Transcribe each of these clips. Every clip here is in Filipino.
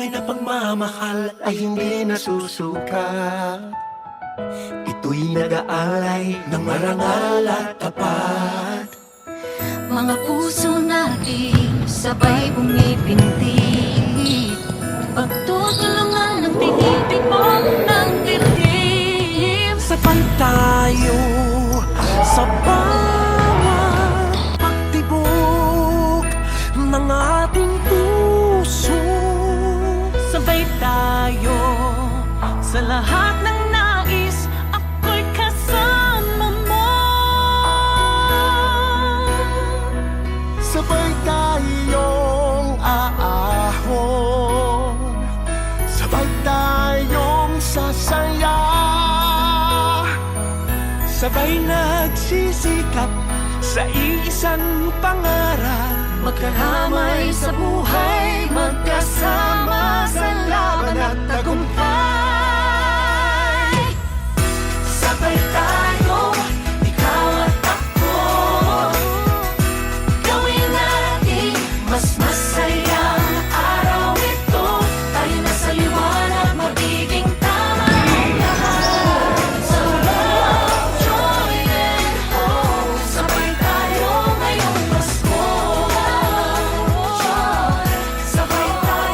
tunay na pagmamahal ay hindi nasusukat. Ito'y nag-aalay ng marangal at tapat. Mga puso natin sabay bumibintig, pagtutulungan ng tinitipon ng dibdib. Sabay tayo sa bawat pagtibok ng ating puso. Sabay tayo sa lahat ng nais, ako'y kasama mo. Sabay tayong aahon, sabay tayong sasaya, sabay nagsisikap sa iisang pangarap. Magkaramay sa buhay, magkasama sa laban at tagumpay. Sabay tayo, ikaw at ako, gawin natin mas masayang araw ito. Tayo na sa liwanag, magiging tama ang lahat. Sa love, joy and hope, sabay tayo ngayong Pasko. Sabay tayo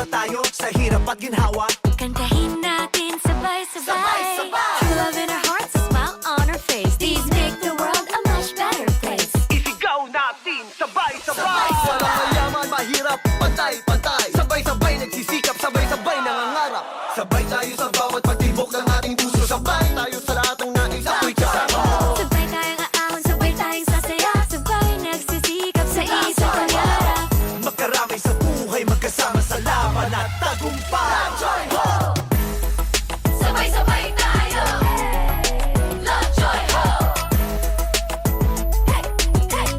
Sama tayo sa hirap at ginhawa. Kantahin natin sabay-sabay. Sabay-sabay. True love in our hearts, a smile on our face. These make the world a much better place. Isigaw natin sabay-sabay. Walang mayaman, mahirap, pantay-pantay. Sabay-sabay nagsisikap, sabay-sabay nangangarap. Sabay tayo sa bawat pagtibok ng ating puso. Sabay tayo sa lahat ng nais ako'y kasama. Sabay tayong aahon, sabay tayong sasaya. Sabay nagsisikap sa isang pangarap. Magkarami sa buhay, magkasama sa laban at tagumpay. Joy ho! Sabay-sabay tayo. Love, joy, hope. Hey, hey.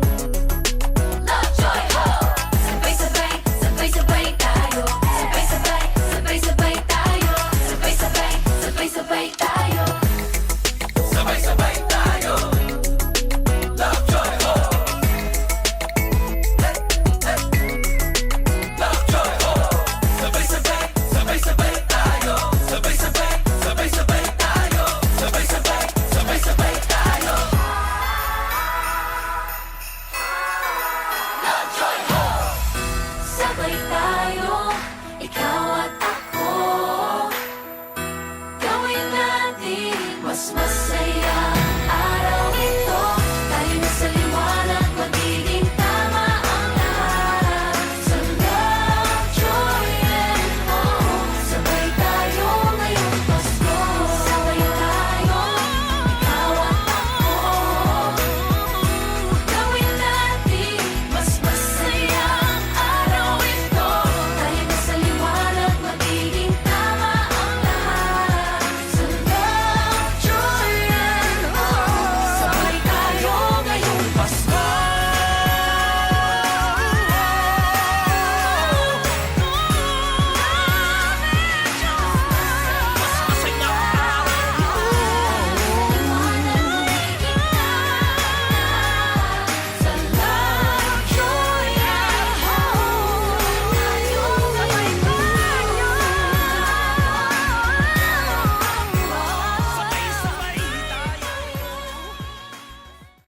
Love, joy, hope. Sabay-sabay, sabay-sabay tayo. Sabay-sabay, sabay-sabay tayo. Sabay-sabay, sabay-sabay tayo. Sabay-sabay tayo. Love, joy, hope. Love, joy, hope. Sabay-sabay, sabay-sabay tayo. Sabay-sabay, sabay-sabay tayo. Sabay-sabay, sabay-sabay tayo. Love, joy, hope. Sabay tayo, ikaw at ako. Gawin natin mas masaya.